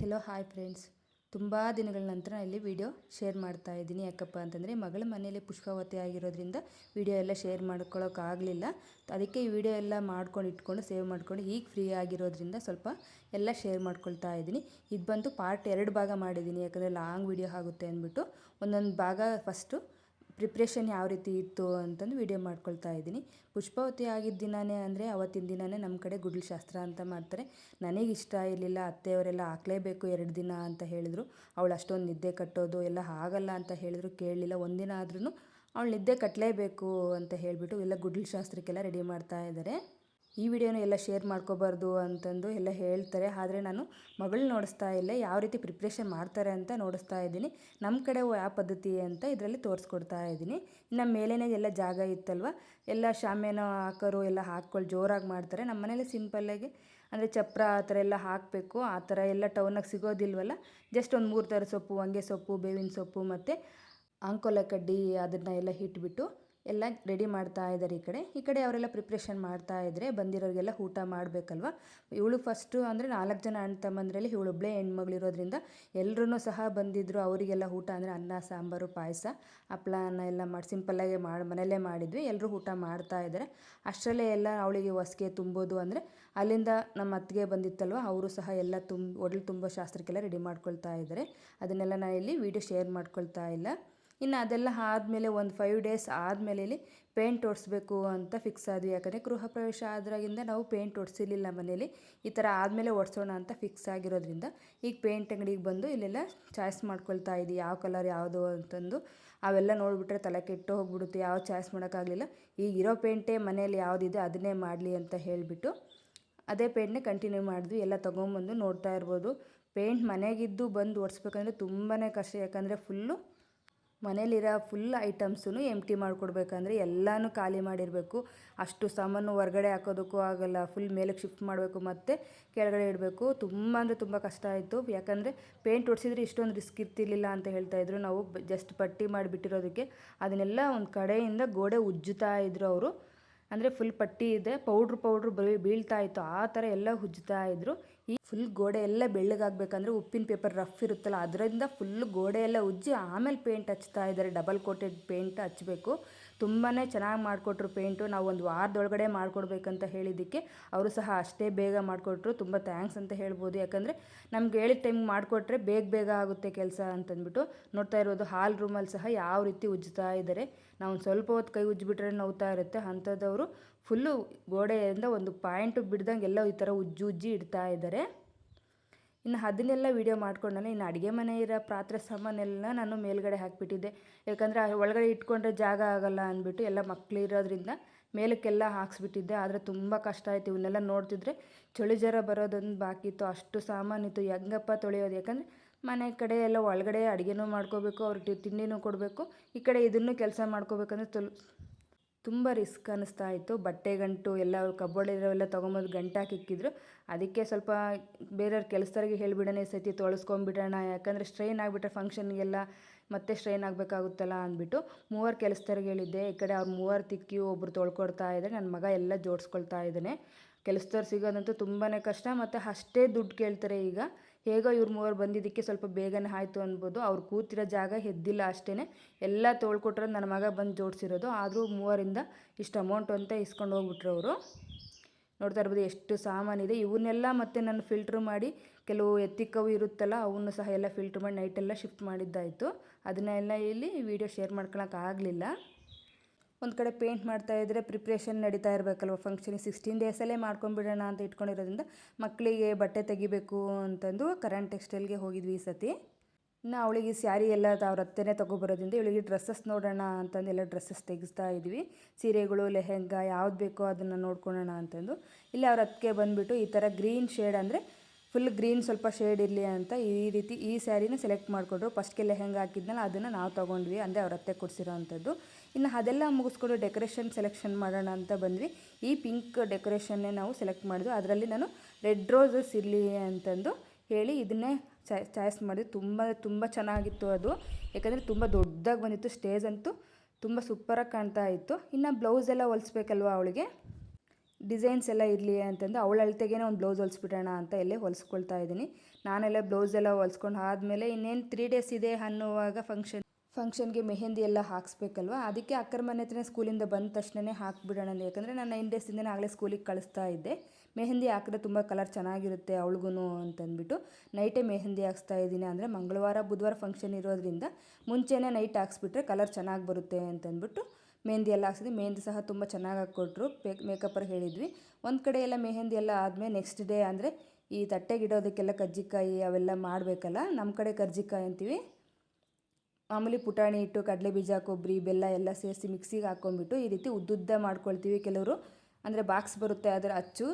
Hello hi friends, ತುಂಬ ದಿನಗಳ ನಂತರ ಇಲ್ಲಿ ವಿಡಿಯೋ ಶೇರ್ ಮಾಡ್ತಾ ಇದ್ದೀನಿ. ಯಾಕಪ್ಪ ಅಂತಂದರೆ ಮಗಳ ಮನೆಯಲ್ಲಿ ಪುಷ್ಪಾವತಿ ಆಗಿರೋದ್ರಿಂದ ವಿಡಿಯೋ ಎಲ್ಲ ಶೇರ್ ಮಾಡ್ಕೊಳ್ಳೋಕ್ಕಾಗಲಿಲ್ಲ. ಅದಕ್ಕೆ ಈ ವಿಡಿಯೋ ಎಲ್ಲ ಮಾಡ್ಕೊಂಡು ಇಟ್ಕೊಂಡು ಸೇವ್ ಮಾಡ್ಕೊಂಡು ಈಗ ಫ್ರೀ ಆಗಿರೋದ್ರಿಂದ ಸ್ವಲ್ಪ ಎಲ್ಲ ಶೇರ್ ಮಾಡ್ಕೊಳ್ತಾ ಇದ್ದೀನಿ. ಇದು ಬಂತು ಪಾರ್ಟ್ 2 ಭಾಗ ಮಾಡಿದ್ದೀನಿ, ಯಾಕಂದರೆ ಲಾಂಗ್ ವಿಡಿಯೋ ಆಗುತ್ತೆ ಅಂದ್ಬಿಟ್ಟು ಒಂದೊಂದು ಭಾಗ ಫಸ್ಟು ಪ್ರಿಪ್ರೇಷನ್ ಯಾವ ರೀತಿ ಇತ್ತು ಅಂತಂದು ವಿಡಿಯೋ ಮಾಡ್ಕೊಳ್ತಾ ಇದ್ದೀನಿ. ಪುಷ್ಪಾವತಿ ಆಗಿದ್ದ ದಿನವೇ ಅಂದರೆ ಅವತ್ತಿನ ದಿನವೇ ನಮ್ಮ ಕಡೆ ಗುಡ್ಲ ಶಾಸ್ತ್ರ ಅಂತ ಮಾಡ್ತಾರೆ. ನನಗಿಷ್ಟ ಇರಲಿಲ್ಲ, ಅತ್ತೆಯವರೆಲ್ಲ ಹಾಕಲೇಬೇಕು 2 ದಿನ ಅಂತ ಹೇಳಿದ್ರು. ಅವಳು ಅಷ್ಟೊಂದು ನಿದ್ದೆ ಕಟ್ಟೋದು ಎಲ್ಲ ಆಗಲ್ಲ ಅಂತ ಹೇಳಿದ್ರು, ಕೇಳಲಿಲ್ಲ. ಒಂದಿನ ಆದ್ರೂ ಅವಳು ನಿದ್ದೆ ಕಟ್ಟಲೇಬೇಕು ಅಂತ ಹೇಳಿಬಿಟ್ಟು ಎಲ್ಲ ಗುಡ್ಲ ಶಾಸ್ತ್ರಕ್ಕೆಲ್ಲ ರೆಡಿ ಮಾಡ್ತಾ ಇದ್ದಾರೆ. ಈ ವಿಡಿಯೋನ ಎಲ್ಲ ಶೇರ್ ಮಾಡ್ಕೋಬಾರ್ದು ಅಂತಂದು ಎಲ್ಲ ಹೇಳ್ತಾರೆ, ಆದರೆ ನಾನು ಮಗಳು ನೋಡಿಸ್ತಾ ಇಲ್ಲ, ಯಾವ ರೀತಿ ಪ್ರಿಪ್ರೇಷನ್ ಮಾಡ್ತಾರೆ ಅಂತ ನೋಡಿಸ್ತಾ ಇದ್ದೀನಿ. ನಮ್ಮ ಕಡೆ ಯಾವ ಪದ್ಧತಿ ಅಂತ ಇದರಲ್ಲಿ ತೋರಿಸ್ಕೊಡ್ತಾ ಇದ್ದೀನಿ. ಇನ್ನು ಮೇಲೇ ಎಲ್ಲ ಜಾಗ ಇತ್ತಲ್ವ, ಎಲ್ಲ ಶಾಮಿಯಾನ ಹಾಕೋರು ಎಲ್ಲ ಹಾಕ್ಕೊಂಡು ಜೋರಾಗಿ ಮಾಡ್ತಾರೆ. ನಮ್ಮ ಮನೇಲಿ ಸಿಂಪಲ್ಲಾಗಿ ಅಂದರೆ ಚಪ್ರ ಆ ಥರ ಎಲ್ಲ ಹಾಕಬೇಕು. ಆ ಥರ ಎಲ್ಲ ಟೌನಾಗಿ ಸಿಗೋದಿಲ್ವಲ್ಲ, ಜಸ್ಟ್ ಒಂದು 3 ಥರ ಸೊಪ್ಪು, ಹೊಂಗೆ ಸೊಪ್ಪು, ಬೇವಿನ ಸೊಪ್ಪು ಮತ್ತು ಅಂಕೋಲ ಕಡ್ಡಿ ಅದನ್ನು ಎಲ್ಲ ಇಟ್ಬಿಟ್ಟು ಎಲ್ಲ ರೆಡಿ ಮಾಡ್ತಾ ಇದ್ದಾರೆ. ಈ ಕಡೆ ಅವರೆಲ್ಲ ಪ್ರಿಪ್ರೇಷನ್ ಮಾಡ್ತಾ ಇದ್ದರೆ ಬಂದಿರೋರಿಗೆಲ್ಲ ಊಟ ಮಾಡಬೇಕಲ್ವ. ಇವಳು ಫಸ್ಟು ಅಂದರೆ 4 ಜನ ಅಣ್ಣ ತಮ್ಮಂದ್ರಲ್ಲಿ ಇವಳೊಬ್ಬಳೇ ಹೆಣ್ಮಗಳಿರೋದ್ರಿಂದ ಎಲ್ಲರೂ ಸಹ ಬಂದಿದ್ದರು. ಅವರಿಗೆಲ್ಲ ಊಟ ಅಂದರೆ ಅನ್ನ, ಸಾಂಬಾರು, ಪಾಯಸ, ಹಪ್ಳನ ಎಲ್ಲ ಮಾಡಿ ಸಿಂಪಲ್ಲಾಗಿ ಮನೆಯಲ್ಲೇ ಮಾಡಿದ್ವಿ. ಎಲ್ಲರೂ ಊಟ ಮಾಡ್ತಾ ಇದ್ದಾರೆ. ಅಷ್ಟರಲ್ಲೇ ಎಲ್ಲ ಅವಳಿಗೆ ಹೊಸ್ಗೆ ತುಂಬೋದು ಅಂದರೆ ಅಲ್ಲಿಂದ ನಮ್ಮ ಅತ್ತಿಗೆ ಬಂದಿತ್ತಲ್ವ, ಅವರು ಸಹ ಎಲ್ಲ ಒಡಲು ತುಂಬೋ ಶಾಸ್ತ್ರಕ್ಕೆಲ್ಲ ರೆಡಿ ಮಾಡ್ಕೊಳ್ತಾ ಇದ್ದಾರೆ. ಅದನ್ನೆಲ್ಲ ನಾನು ಇಲ್ಲಿ ವೀಡಿಯೋ ಶೇರ್ ಮಾಡ್ಕೊಳ್ತಾ ಇಲ್ಲ. ಇನ್ನು ಅದೆಲ್ಲ ಆದಮೇಲೆ ಒಂದು 5 ಡೇಸ್ ಆದಮೇಲೆ ಇಲ್ಲಿ ಪೇಂಟ್ ಹೊಡಿಸ್ಬೇಕು ಅಂತ ಫಿಕ್ಸ್ ಆದ್ವಿ. ಯಾಕಂದರೆ ಗೃಹ ಪ್ರವೇಶ ಆದ್ರಾಗಿಂದ ನಾವು ಪೇಂಟ್ ಹೊಡಿಸಿರಲಿಲ್ಲ ಮನೇಲಿ. ಈ ಥರ ಆದಮೇಲೆ ಹೊಡ್ಸೋಣ ಅಂತ ಫಿಕ್ಸ್ ಆಗಿರೋದ್ರಿಂದ ಈಗ ಪೇಂಟ್ ಅಂಗಡಿಗೆ ಬಂದು ಇಲ್ಲೆಲ್ಲ ಚಾಯ್ಸ್ ಮಾಡ್ಕೊಳ್ತಾ ಇದ್ದೀವಿ, ಯಾವ ಕಲರ್ ಯಾವುದು ಅಂತಂದು. ಅವೆಲ್ಲ ನೋಡಿಬಿಟ್ರೆ ತಲೆ ಕೆಟ್ಟು ಹೋಗ್ಬಿಡುತ್ತೆ, ಯಾವ ಚಾಯ್ಸ್ ಮಾಡೋಕ್ಕಾಗಲಿಲ್ಲ. ಈಗ ಇರೋ ಪೇಂಟೇ ಮನೇಲಿ ಯಾವುದಿದೆ ಅದನ್ನೇ ಮಾಡಲಿ ಅಂತ ಹೇಳಿಬಿಟ್ಟು ಅದೇ ಪೇಂಟ್ನೇ ಕಂಟಿನ್ಯೂ ಮಾಡಿದ್ವಿ. ಎಲ್ಲ ತೊಗೊಂಬಂದು ನೋಡ್ತಾ ಇರ್ಬೋದು. ಪೇಂಟ್ ಮನೆಗಿದ್ದು ಬಂದು ಒರೆಸ್ಬೇಕಂದ್ರೆ ತುಂಬಾ ಕಷ್ಟ, ಯಾಕಂದರೆ ಮನೇಲಿರೋ ಫುಲ್ ಐಟಮ್ಸೂ ಎಂಟಿ ಮಾಡಿಕೊಡ್ಬೇಕಂದ್ರೆ ಎಲ್ಲನೂ ಖಾಲಿ ಮಾಡಿರಬೇಕು. ಅಷ್ಟು ಸಾಮಾನು ಹೊರಗಡೆ ಹಾಕೋದಕ್ಕೂ ಆಗಲ್ಲ, ಫುಲ್ ಮೇಲಕ್ಕೆ ಶಿಫ್ಟ್ ಮಾಡಬೇಕು ಮತ್ತು ಕೆಳಗಡೆ ಇಡಬೇಕು. ತುಂಬ ಅಂದರೆ ತುಂಬ ಕಷ್ಟ ಆಯಿತು. ಯಾಕಂದರೆ ಪೇಂಟ್ ಹೊಡ್ಸಿದ್ರೆ ಇಷ್ಟೊಂದು ರಿಸ್ಕ್ ಇರ್ತಿರ್ಲಿಲ್ಲ ಅಂತ ಹೇಳ್ತಾಯಿದ್ರು. ನಾವು ಜಸ್ಟ್ ಪಟ್ಟಿ ಮಾಡಿಬಿಟ್ಟಿರೋದಕ್ಕೆ ಅದನ್ನೆಲ್ಲ ಒಂದು ಕಡೆಯಿಂದ ಗೋಡೆ ಉಜ್ಜುತ್ತಾ ಇದ್ರು ಅವರು. ಅಂದರೆ ಫುಲ್ ಪಟ್ಟಿ ಇದೆ, ಪೌಡ್ರು ಬೀಳ್ತಾ ಇತ್ತು, ಆ ಥರ ಎಲ್ಲ ಉಜ್ಜುತ್ತಾ ಇದ್ರು. ಈ ಫುಲ್ ಗೋಡೆ ಎಲ್ಲ ಬೆಳ್ಳಗಾಗಬೇಕಂದ್ರೆ ಉಪ್ಪಿನ ಪೇಪರ್ ರಫ್ ಇರುತ್ತಲ್ಲ, ಅದರಿಂದ ಫುಲ್ ಗೋಡೆ ಎಲ್ಲ ಉಜ್ಜಿ ಆಮೇಲೆ ಪೇಂಟ್ ಹಚ್ತಾ ಇದ್ದಾರೆ. ಡಬಲ್ ಕೋಟೆಡ್ ಪೇಂಟ್ ಹಚ್ಚಬೇಕು. ತುಂಬಾ ಚೆನ್ನಾಗಿ ಮಾಡಿಕೊಟ್ರು ಪೇಂಟು. ನಾವು ಒಂದು ವಾರದೊಳಗಡೆ ಮಾಡಿಕೊಡ್ಬೇಕಂತ ಹೇಳಿದ್ದಕ್ಕೆ ಅವರು ಸಹ ಅಷ್ಟೇ ಬೇಗ ಮಾಡಿಕೊಟ್ರು. ತುಂಬ ಥ್ಯಾಂಕ್ಸ್ ಅಂತ ಹೇಳ್ಬೋದು. ಯಾಕಂದರೆ ನಮ್ಗೆ ಹೇಳಿದ ಟೈಮ್ಗೆ ಮಾಡಿಕೊಟ್ರೆ ಬೇಗ ಆಗುತ್ತೆ ಕೆಲಸ ಅಂತಂದ್ಬಿಟ್ಟು. ನೋಡ್ತಾ ಇರೋದು ಹಾಲ್ ರೂಮಲ್ಲಿ ಸಹ ಯಾವ ರೀತಿ ಉಜ್ಜುತ್ತಾ ಇದ್ದಾರೆ. ನಾವು ಒಂದು ಸ್ವಲ್ಪ ಹೊತ್ತು ಕೈ ಉಜ್ಜಿಬಿಟ್ರೆ ನೋವ್ತಾ ಇರುತ್ತೆ, ಅಂಥದ್ದವರು ಫುಲ್ಲು ಗೋಡೆಯಿಂದ ಒಂದು ಪಾಯಿಂಟು ಬಿಡ್ದಂಗೆ ಎಲ್ಲ ಈ ಥರ ಉಜ್ಜಿ ಇಡ್ತಾ ಇದ್ದಾರೆ. ಇನ್ನು ಅದನ್ನೆಲ್ಲ ವೀಡಿಯೋ ಮಾಡ್ಕೊಂಡಾನೆ. ಇನ್ನು ಅಡುಗೆ ಮನೆ ಇರೋ ಪಾತ್ರೆ ಸಾಮಾನೆಲ್ಲ ನಾನು ಮೇಲ್ಗಡೆ ಹಾಕಿಬಿಟ್ಟಿದ್ದೆ. ಯಾಕಂದರೆ ಒಳಗಡೆ ಇಟ್ಕೊಂಡ್ರೆ ಜಾಗ ಆಗೋಲ್ಲ ಅಂದ್ಬಿಟ್ಟು ಎಲ್ಲ ಮಕ್ಕಳಿರೋದ್ರಿಂದ ಮೇಲಕ್ಕೆಲ್ಲ ಹಾಕ್ಸ್ಬಿಟ್ಟಿದ್ದೆ. ಆದರೆ ತುಂಬ ಕಷ್ಟ ಆಯಿತು. ಇವನ್ನೆಲ್ಲ ನೋಡ್ತಿದ್ರೆ ಚಳಿ ಜ್ವರ ಬರೋದೊಂದು ಬಾಕಿ ಇತ್ತು, ಅಷ್ಟು ಸಾಮಾನಿತ್ತು. ಹೆಂಗಪ್ಪ ತೊಳೆಯೋದು? ಯಾಕಂದರೆ ಮನೆ ಕಡೆ ಎಲ್ಲ ಒಳಗಡೆ ಅಡುಗೆನೂ ಮಾಡ್ಕೋಬೇಕು, ಅವ್ರಿಗೆ ತಿಂಡಿನೂ ಕೊಡಬೇಕು, ಈ ಕಡೆ ಇದನ್ನು ಕೆಲಸ ಮಾಡ್ಕೋಬೇಕಂದ್ರೆ ತುಂಬ ರಿಸ್ಕ್ ಅನ್ನಿಸ್ತಾ ಇತ್ತು. ಬಟ್ಟೆ ಗಂಟು ಎಲ್ಲ ಕಬೋರ್ಡಿರೋವೆಲ್ಲ ತೊಗೊಂಬಂದು ಗಂಟಾಕಿ ಇಕ್ಕಿದ್ರು. ಅದಕ್ಕೆ ಸ್ವಲ್ಪ ಬೇರೆಯವ್ರ ಕೆಲಸದವ್ರಿಗೆ ಹೇಳಿಬಿಡೋಣ, ಈ ಸತಿ ತೊಳಸ್ಕೊಂಬಿಡೋಣ, ಯಾಕಂದರೆ ಸ್ಟ್ರೈನ್ ಆಗಿಬಿಟ್ರೆ ಫಂಕ್ಷನ್ಗೆಲ್ಲ ಮತ್ತೆ ಸ್ಟ್ರೈನ್ ಆಗಬೇಕಾಗುತ್ತಲ್ಲ ಅಂದ್ಬಿಟ್ಟು 3 ಕೆಲಸದವ್ರಿಗೆ ಹೇಳಿದ್ದೆ. ಈ ಕಡೆ ಅವ್ರು 3 ತಿಕ್ಕಿ ಒಬ್ಬರು ತೊಳ್ಕೊಡ್ತಾ ಇದ್ದಾರೆ. ನನ್ನ ಮಗ ಎಲ್ಲ ಜೋಡಿಸ್ಕೊಳ್ತಾ ಇದ್ದಾನೆ. ಕೆಲಸದವ್ರು ಸಿಗೋದಂತೂ ತುಂಬಾ ಕಷ್ಟ, ಮತ್ತು ಅಷ್ಟೇ ದುಡ್ಡು ಕೇಳ್ತಾರೆ. ಈಗ ಹೇಗೋ ಇವ್ರು 3 ಬಂದಿದ್ದಕ್ಕೆ ಸ್ವಲ್ಪ ಬೇಗನೆ ಆಯಿತು ಅನ್ಬೋದು. ಅವ್ರು ಕೂತಿರೋ ಜಾಗ ಎದ್ದಿಲ್ಲ ಅಷ್ಟೇ, ಎಲ್ಲ ತೊಳ್ಕೊಟ್ರೋದು ನನ್ನ ಮಗ ಬಂದು ಜೋಡಿಸಿರೋದು. ಆದರೂ 3ರಿಂದ ಇಷ್ಟು ಅಮೌಂಟು ಅಂತ ಇಸ್ಕೊಂಡು ಹೋಗ್ಬಿಟ್ರು ಅವರು. ನೋಡ್ತಾ ಇರ್ಬೋದು ಎಷ್ಟು ಸಾಮಾನಿದೆ. ಇವನ್ನೆಲ್ಲ ಮತ್ತೆ ನಾನು ಫಿಲ್ಟ್ರ್ ಮಾಡಿ, ಕೆಲವು ಎತ್ತಿಕ್ಕವು ಇರುತ್ತಲ್ಲ ಅವನ್ನು ಸಹ ಎಲ್ಲ ಫಿಲ್ಟ್ರ್ ಮಾಡಿ ನೈಟೆಲ್ಲ ಶಿಫ್ಟ್ ಮಾಡಿದ್ದಾಯಿತು. ಅದನ್ನೆಲ್ಲ ಇಲ್ಲಿ ವಿಡಿಯೋ ಶೇರ್ ಮಾಡ್ಕೊಳಕ್ಕಾಗಲಿಲ್ಲ. ಒಂದು ಕಡೆ ಪೇಂಟ್ ಮಾಡ್ತಾಯಿದ್ರೆ ಪ್ರಿಪ್ರೇಷನ್ ನಡೀತಾ ಇರಬೇಕಲ್ವ. ಫಂಕ್ಷನಿಗೆ 16 ಡೇಸಲ್ಲೇ ಮಾಡ್ಕೊಂಬಿಡೋಣ ಅಂತ ಇಟ್ಕೊಂಡಿರೋದ್ರಿಂದ ಮಕ್ಕಳಿಗೆ ಬಟ್ಟೆ ತೆಗಿಬೇಕು ಅಂತಂದು ಕರೆಂಟ್ ಟೆಕ್ಸ್ಟೈಲ್ಗೆ ಹೋಗಿದ್ವಿ ಈ ಸತಿ. ಇನ್ನು ಅವಳಿಗೆ ಸ್ಯಾರಿ ಎಲ್ಲ ಅವ್ರ ಅತ್ತೆನೇ ತೊಗೊಬರೋದ್ರಿಂದ ಇವಳಿಗೆ ಡ್ರೆಸ್ಸಸ್ ನೋಡೋಣ ಅಂತಂದು ಎಲ್ಲ ಡ್ರೆಸ್ಸಸ್ ತೆಗಿಸ್ತಾ ಇದ್ವಿ. ಸೀರೆಗಳು, ಲೆಹೆಂಗಾ ಯಾವ್ದು ಬೇಕೋ ಅದನ್ನು ನೋಡ್ಕೊಳ್ಳೋಣ ಅಂತಂದು. ಇಲ್ಲಿ ಅವ್ರ ಅತ್ತಿಗೆ ಬಂದುಬಿಟ್ಟು ಈ ಥರ ಗ್ರೀನ್ ಶೇಡ್ ಅಂದರೆ ಫುಲ್ ಗ್ರೀನ್ ಸ್ವಲ್ಪ ಶೇಡ್ ಇರಲಿ ಅಂತ ಈ ರೀತಿ ಈ ಸ್ಯಾರಿನ ಸೆಲೆಕ್ಟ್ ಮಾಡಿಕೊಂಡ್ರು. ಫಸ್ಟ್ಗೆ ಲೆಹೆಂಗಾ ಹಾಕಿದ್ನಲ್ಲ ಅದನ್ನು ನಾವು ತೊಗೊಂಡ್ವಿ, ಅಂದರೆ ಅವ್ರ ಅತ್ತೆ ಕೊಡಿಸಿರೋ ಅಂಥದ್ದು. ಇನ್ನು ಅದೆಲ್ಲ ಮುಗಿಸ್ಕೊಂಡು ಡೆಕೋರೇಷನ್ ಸೆಲೆಕ್ಷನ್ ಮಾಡೋಣ ಅಂತ ಬಂದ್ವಿ. ಈ ಪಿಂಕ್ ಡೆಕೋರೇಷನ್ನೇ ನಾವು ಸೆಲೆಕ್ಟ್ ಮಾಡಿದ್ವಿ. ಅದರಲ್ಲಿ ನಾನು ರೆಡ್ ರೋಸಸ್ ಇರಲಿ ಅಂತಂದು ಹೇಳಿ ಇದನ್ನೇ ಚಾಯ್ಸ್ ಮಾಡಿದ್ವಿ. ತುಂಬ ಚೆನ್ನಾಗಿತ್ತು ಅದು. ಯಾಕಂದರೆ ತುಂಬ ದೊಡ್ಡದಾಗಿ ಬಂದಿತ್ತು. ಸ್ಟೇಜ್ ಅಂತೂ ತುಂಬ ಸೂಪರಾಗಿ ಕಾಣ್ತಾ ಇತ್ತು. ಇನ್ನು ಬ್ಲೌಸ್ ಎಲ್ಲ ಹೊಲಿಸ್ಬೇಕಲ್ವ ಅವಳಿಗೆ. ಡಿಸೈನ್ಸ್ ಎಲ್ಲ ಇರಲಿ ಅಂತಂದು ಅವಳ ಅಳತೆಗೇ ಒಂದು ಬ್ಲೌಸ್ ಹೊಲಿಸ್ಬಿಡೋಣ ಅಂತ ಇಲ್ಲೇ ಹೊಲಿಸ್ಕೊಳ್ತಾ ಇದ್ದೀನಿ. ನಾನೆಲ್ಲ ಬ್ಲೌಸ್ ಎಲ್ಲ ಹೊಲಿಸ್ಕೊಂಡು ಆದಮೇಲೆ ಇನ್ನೇನು 3 ಡೇಸ್ ಇದೆ ಅನ್ನುವಾಗ ಫಂಕ್ಷನ್ಗೆ ಮೆಹಂದಿ ಎಲ್ಲ ಹಾಕ್ಸ್ಬೇಕಲ್ವ. ಅದಕ್ಕೆ ಅಕ್ಕರ ಮನೆ ಹತ್ರನೇ ಸ್ಕೂಲಿಂದ ಬಂದ ತಕ್ಷಣವೇ ಹಾಕ್ಬಿಡೋಣ, ಯಾಕಂದರೆ ನಾನು 9 ಡೇಸಿಂದನೇ ಆಗಲೇ ಸ್ಕೂಲಿಗೆ ಕಳಿಸ್ತಾ ಇದ್ದೆ. ಮೆಹಂದಿ ಹಾಕಿದ್ರೆ ತುಂಬ ಕಲರ್ ಚೆನ್ನಾಗಿರುತ್ತೆ ಅವಳಿಗೂ ಅಂತಂದ್ಬಿಟ್ಟು ನೈಟೇ ಮೆಹಂದಿ ಹಾಕ್ಸ್ತಾ ಇದ್ದೀನಿ. ಅಂದರೆ ಮಂಗಳವಾರ ಬುಧವಾರ ಫಂಕ್ಷನ್ ಇರೋದ್ರಿಂದ ಮುಂಚೆನೇ ನೈಟ್ ಹಾಕ್ಸ್ಬಿಟ್ರೆ ಕಲರ್ ಚೆನ್ನಾಗಿ ಬರುತ್ತೆ ಅಂತಂದ್ಬಿಟ್ಟು ಮೆಹಂದಿ ಎಲ್ಲ ಹಾಕ್ಸಿದ್ವಿ. ಮೆಹಂದಿ ಸಹ ತುಂಬ ಚೆನ್ನಾಗಿ ಹಾಕ್ಕೊಟ್ರು. ಮೇಕಪ್ಪರ್ಗೆ ಹೇಳಿದ್ವಿ. ಒಂದು ಕಡೆ ಎಲ್ಲ ಮೆಹಂದಿ ಎಲ್ಲ ಆದಮೇಲೆ ನೆಕ್ಸ್ಟ್ ಡೇ ಅಂದರೆ ಈ ತಟ್ಟೆಗಿಡೋದಕ್ಕೆಲ್ಲ ಕಜ್ಜಿಕಾಯಿ ಅವೆಲ್ಲ ಮಾಡಬೇಕಲ್ಲ. ನಮ್ಮ ಕಡೆ ಕರ್ಜಿಕಾಯಿ ಅಂತೀವಿ. ಮಾಮೂಲಿ ಪುಟಾಣಿ ಹಿಟ್ಟು, ಕಡಲೆ ಬೀಜ, ಕೊಬ್ಬರಿ, ಬೆಲ್ಲ ಎಲ್ಲ ಸೇರಿಸಿ ಮಿಕ್ಸಿಗೆ ಹಾಕ್ಕೊಂಡ್ಬಿಟ್ಟು ಈ ರೀತಿ ಉದ್ದುದ್ದ ಮಾಡ್ಕೊಳ್ತೀವಿ. ಕೆಲವರು ಅಂದರೆ ಬಾಕ್ಸ್ ಬರುತ್ತೆ ಅದರ ಅಚ್ಚು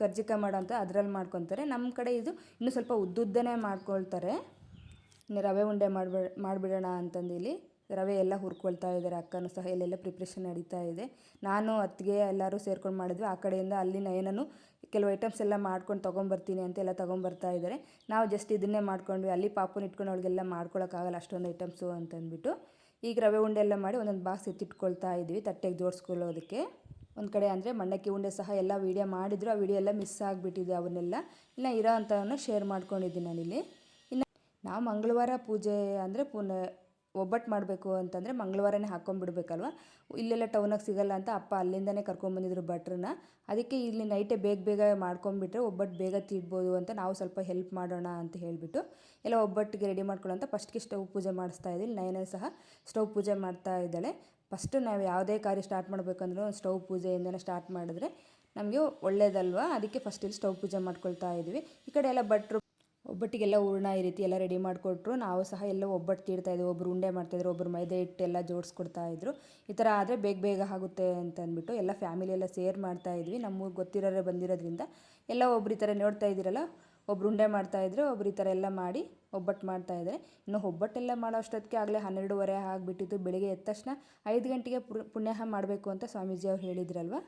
ಕರ್ಜಿಕಾಯಿ ಮಾಡೋ ಅಂತ ಅದರಲ್ಲಿ ಮಾಡ್ಕೊತಾರೆ. ನಮ್ಮ ಕಡೆ ಇದು ಇನ್ನೂ ಸ್ವಲ್ಪ ಉದ್ದುದ್ದನೇ ಮಾಡ್ಕೊಳ್ತಾರೆ. ಇನ್ನು ರವೆ ಉಂಡೆ ಮಾಡಿಬಿಡೋಣ ಅಂತಂದು ಇಲ್ಲಿ ರವೆ ಎಲ್ಲ ಹುರ್ಕೊಳ್ತಾ ಇದ್ದಾರೆ. ಅಕ್ಕನೂ ಸಹ ಇಲ್ಲೆಲ್ಲ ಪ್ರಿಪ್ರೇಷನ್ ನಡೀತಾ ಇದೆ. ನಾನು ಅತ್ತಿಗೆ ಎಲ್ಲರೂ ಸೇರ್ಕೊಂಡು ಮಾಡಿದ್ವಿ. ಆ ಕಡೆಯಿಂದ ಅಲ್ಲಿ ನಯನನು ಕೆಲವು ಐಟಮ್ಸ್ ಎಲ್ಲ ಮಾಡ್ಕೊಂಡು ತೊಗೊಂಬರ್ತೀನಿ ಅಂತ ಎಲ್ಲ ತೊಗೊಂಬರ್ತಾ ಇದ್ದಾರೆ. ನಾವು ಜಸ್ಟ್ ಇದನ್ನೇ ಮಾಡ್ಕೊಂಡ್ವಿ. ಅಲ್ಲಿ ಪಾಪುನ ಇಟ್ಕೊಂಡು ಅವಳಿಗೆಲ್ಲ ಮಾಡ್ಕೊಳಕ್ಕಾಗಲ್ಲ ಅಷ್ಟೊಂದು ಐಟಮ್ಸು ಅಂತಂದ್ಬಿಟ್ಟು ಈಗ ರವೆ ಉಂಡೆ ಎಲ್ಲ ಮಾಡಿ ಒಂದೊಂದು ಬಾಕ್ಸ್ ಎತ್ತಿಟ್ಕೊಳ್ತಾ ಇದ್ವಿ ತಟ್ಟೆಗೆ ಜೋಡಿಸ್ಕೊಳ್ಳೋದಕ್ಕೆ. ಒಂದು ಕಡೆ ಅಂದರೆ ಮಂಡಕ್ಕಿ ಉಂಡೆ ಸಹ ಎಲ್ಲ ವೀಡಿಯೋ ಮಾಡಿದ್ರು. ಆ ವಿಡಿಯೋ ಎಲ್ಲ ಮಿಸ್ ಆಗಿಬಿಟ್ಟಿದೆ. ಅವನ್ನೆಲ್ಲ ಇಲ್ಲ ಇರೋ ಅಂಥವನ್ನ ಶೇರ್ ಮಾಡ್ಕೊಂಡಿದ್ದೀನಿ ನಾನಿಲ್ಲಿ. ಇನ್ನು ನಾವು ಮಂಗಳವಾರ ಪೂಜೆ ಅಂದರೆ ಒಬ್ಬಟ್ಟು ಮಾಡಬೇಕು ಅಂತಂದರೆ ಮಂಗಳವಾರನೇ ಹಾಕ್ಕೊಂಡ್ಬಿಡ್ಬೇಕಲ್ವ. ಇಲ್ಲೆಲ್ಲ ಟೌನಾಗ ಸಿಗಲ್ಲ ಅಂತ ಅಪ್ಪ ಅಲ್ಲಿಂದನೇ ಕರ್ಕೊಂಬಂದಿದ್ರು ಭಟ್ರನ್ನ. ಅದಕ್ಕೆ ಇಲ್ಲಿ ನೈಟೇ ಬೇಗ ಮಾಡ್ಕೊಂಡ್ಬಿಟ್ರೆ ಒಬ್ಬಟ್ಟು ಬೇಗ ತೀಡ್ಬೋದು ಅಂತ ನಾವು ಸ್ವಲ್ಪ ಹೆಲ್ಪ್ ಮಾಡೋಣ ಅಂತ ಹೇಳಿಬಿಟ್ಟು ಎಲ್ಲ ಒಬ್ಬಟ್ಟಿಗೆ ರೆಡಿ ಮಾಡ್ಕೊಳ್ಳೋ ಅಂತ ಫಸ್ಟ್ಗೆ ಸ್ಟವ್ ಪೂಜೆ ಮಾಡಿಸ್ತಾ ಇದ್ದೀನಿ. ನಯನ ಸಹ ಸ್ಟವ್ ಪೂಜೆ ಮಾಡ್ತಾ ಇದ್ದಾಳೆ. ಫಸ್ಟು ನಾವು ಯಾವುದೇ ಕಾರ್ಯ ಸ್ಟಾರ್ಟ್ ಮಾಡಬೇಕಂದ್ರೂ ಒಂದು ಸ್ಟವ್ ಪೂಜೆಯಿಂದನೇ ಸ್ಟಾರ್ಟ್ ಮಾಡಿದ್ರೆ ನಮಗೆ ಒಳ್ಳೇದಲ್ವ. ಅದಕ್ಕೆ ಫಸ್ಟ್ ಇಲ್ಲಿ ಸ್ಟವ್ ಪೂಜೆ ಮಾಡ್ಕೊಳ್ತಾ ಇದ್ವಿ. ಈ ಕಡೆ ಎಲ್ಲ ಭಟ್ರು ಒಬ್ಬಟ್ಟಿಗೆಲ್ಲ ಹೂರಣ ಈ ರೀತಿ ಎಲ್ಲ ರೆಡಿ ಮಾಡಿಕೊಟ್ರು. ನಾವು ಸಹ ಎಲ್ಲ ಒಬ್ಬಟ್ಟು ತೀಡ್ತಾಯಿದ್ವಿ. ಒಬ್ಬರು ಉಂಡೆ ಮಾಡ್ತಾಯಿದ್ರು, ಒಬ್ಬರು ಮೈದಾ ಹಿಟ್ಟೆಲ್ಲ ಜೋಡಿಸ್ಕೊಡ್ತಾಯಿದ್ರು. ಈ ಥರ ಆದರೆ ಬೇಗ ಆಗುತ್ತೆ ಅಂತ ಅಂದ್ಬಿಟ್ಟು ಎಲ್ಲ ಫ್ಯಾಮಿಲಿ ಎಲ್ಲ ಸೇರ್ ಮಾಡ್ತಾಯಿದ್ವಿ. ನಮಗೆ ಗೊತ್ತಿರೋರೇ ಬಂದಿರೋದ್ರಿಂದ ಎಲ್ಲ ಒಬ್ರು ಈ ಥರ ನೋಡ್ತಾ ಇದ್ದೀರಲ್ಲ, ಒಬ್ರು ಉಂಡೆ ಮಾಡ್ತಾಯಿದ್ರು, ಒಬ್ರು ಈ ಥರ ಎಲ್ಲ ಮಾಡಿ ಒಬ್ಬಟ್ಟು ಮಾಡ್ತಾಯಿದ್ದಾರೆ. ಇನ್ನು ಒಬ್ಬಟ್ಟೆಲ್ಲ ಮಾಡೋ ಅಷ್ಟೊತ್ತಿಗೆ ಆಗಲೇ 12:30 ಆಗಿಬಿಟ್ಟಿತ್ತು. ಬೆಳಿಗ್ಗೆ ಎದ್ದ ತಕ್ಷಣ 5 ಗಂಟೆಗೆ ಪುಣ್ಯಾಹ ಮಾಡಬೇಕು ಅಂತ ಸ್ವಾಮೀಜಿ ಅವ್ರು ಹೇಳಿದ್ರಲ್ವ.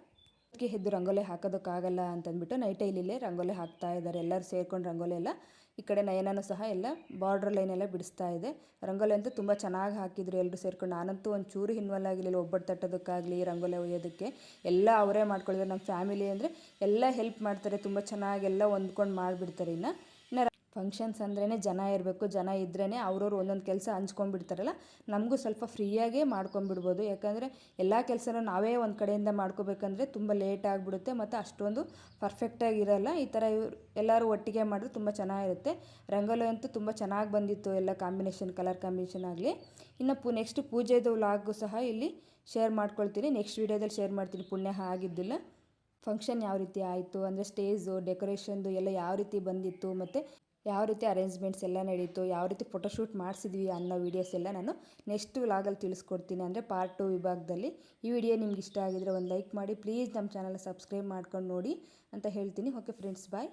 ಅದಕ್ಕೆ ಎದ್ದು ರಂಗೋಲಿ ಹಾಕೋದಕ್ಕಾಗಲ್ಲ ಅಂತಂದ್ಬಿಟ್ಟು ನೈಟೇ ಇಲ್ಲೇ ರಂಗೋಲಿ ಹಾಕ್ತಾ ಇದ್ದಾರೆ. ಎಲ್ಲರೂ ಸೇರ್ಕೊಂಡು ರಂಗೋಲಿ ಎಲ್ಲ ಈ ಕಡೆ ನಯನನೂ ಸಹ ಎಲ್ಲ ಬಾರ್ಡ್ರ್ ಲೈನ್ ಎಲ್ಲ ಬಿಡಿಸ್ತಾ ಇದೆ. ರಂಗೋಲಿ ಅಂತೂ ತುಂಬ ಚೆನ್ನಾಗಿ ಹಾಕಿದ್ರು ಎಲ್ಲರೂ ಸೇರ್ಕೊಂಡು. ನಾನಂತೂ ಒಂಚೂರು ಇನ್ವಾಲ್ವ್ ಆಗಿರಲಿಲ್ಲ ಒಬ್ಬಟ್ಟು ತಟ್ಟೋದಕ್ಕಾಗಲಿ ರಂಗೋಲಿ ಒಯ್ಯೋದಕ್ಕೆ. ಎಲ್ಲ ಅವರೇ ಮಾಡ್ಕೊಳ್ಳಿದ್ರು. ನಮ್ಮ ಫ್ಯಾಮಿಲಿ ಅಂದರೆ ಎಲ್ಲ ಹೆಲ್ಪ್ ಮಾಡ್ತಾರೆ. ತುಂಬ ಚೆನ್ನಾಗಿ ಎಲ್ಲ ಹೊಂದ್ಕೊಂಡು ಮಾಡಿಬಿಡ್ತಾರೆ. ಇನ್ನು ಫಂಕ್ಷನ್ಸ್ ಅಂದ್ರೇ ಜನ ಇರಬೇಕು. ಜನ ಇದ್ರೇ ಅವ್ರವ್ರು ಒಂದೊಂದು ಕೆಲಸ ಹಂಚ್ಕೊಂಡ್ಬಿಡ್ತಾರಲ್ಲ, ನಮಗೂ ಸ್ವಲ್ಪ ಫ್ರೀಯಾಗೇ ಮಾಡ್ಕೊಂಡ್ಬಿಡ್ಬೋದು. ಯಾಕಂದರೆ ಎಲ್ಲ ಕೆಲಸನೂ ನಾವೇ ಒಂದು ಕಡೆಯಿಂದ ಮಾಡ್ಕೋಬೇಕಂದ್ರೆ ತುಂಬ ಲೇಟ್ ಆಗಿಬಿಡುತ್ತೆ ಮತ್ತು ಅಷ್ಟೊಂದು ಪರ್ಫೆಕ್ಟಾಗಿರಲ್ಲ. ಈ ಥರ ಎಲ್ಲರೂ ಒಟ್ಟಿಗೆ ಮಾಡಿದ್ರೆ ತುಂಬ ಚೆನ್ನಾಗಿರುತ್ತೆ. ರಂಗೋಲಿ ಅಂತೂ ತುಂಬ ಚೆನ್ನಾಗಿ ಬಂದಿತ್ತು. ಎಲ್ಲ ಕಾಂಬಿನೇಷನ್, ಕಲರ್ ಕಾಂಬಿನೇಷನ್ ಆಗಲಿ. ಇನ್ನು ನೆಕ್ಸ್ಟ್ ಪೂಜೆದು ವ್ಲಾಗು ಸಹ ಇಲ್ಲಿ ಶೇರ್ ಮಾಡ್ಕೊಳ್ತೀನಿ. ನೆಕ್ಸ್ಟ್ ವೀಡಿಯೋದಲ್ಲಿ ಶೇರ್ ಮಾಡ್ತೀನಿ. ಪುಣ್ಯಾಹ ಆಗಿದ್ದಿಲ್ಲ ಫಂಕ್ಷನ್ ಯಾವ ರೀತಿ ಆಯಿತು ಅಂದರೆ ಸ್ಟೇಜು ಡೆಕೋರೇಷನ್ದು ಎಲ್ಲ ಯಾವ ರೀತಿ ಬಂದಿತ್ತು ಮತ್ತು ಯಾವ ರೀತಿ ಅರೇಂಜ್ಮೆಂಟ್ಸ್ ಎಲ್ಲ ನಡೀತು, ಯಾವ ರೀತಿ ಫೋಟೋಶೂಟ್ ಮಾಡಿಸಿದ್ವಿ ಅನ್ನೋ ವೀಡಿಯೋಸ್ ಎಲ್ಲ ನಾನು ನೆಕ್ಸ್ಟ್ ವ್ಲಾಗಲ್ಲಿ ತಿಳಿಸ್ಕೊಡ್ತೀನಿ. ಅಂದರೆ ಪಾರ್ಟ್ 2 ವಿಭಾಗದಲ್ಲಿ. ಈ ವಿಡಿಯೋ ನಿಮ್ಗೆ ಇಷ್ಟ ಆಗಿದ್ರೆ ಒಂದು ಲೈಕ್ ಮಾಡಿ. ಪ್ಲೀಸ್ ನಮ್ಮ ಚಾನಲ್ನ ಸಬ್ಸ್ಕ್ರೈಬ್ ಮಾಡ್ಕೊಂಡು ನೋಡಿ ಅಂತ ಹೇಳ್ತೀನಿ. ಓಕೆ ಫ್ರೆಂಡ್ಸ್, ಬಾಯ್.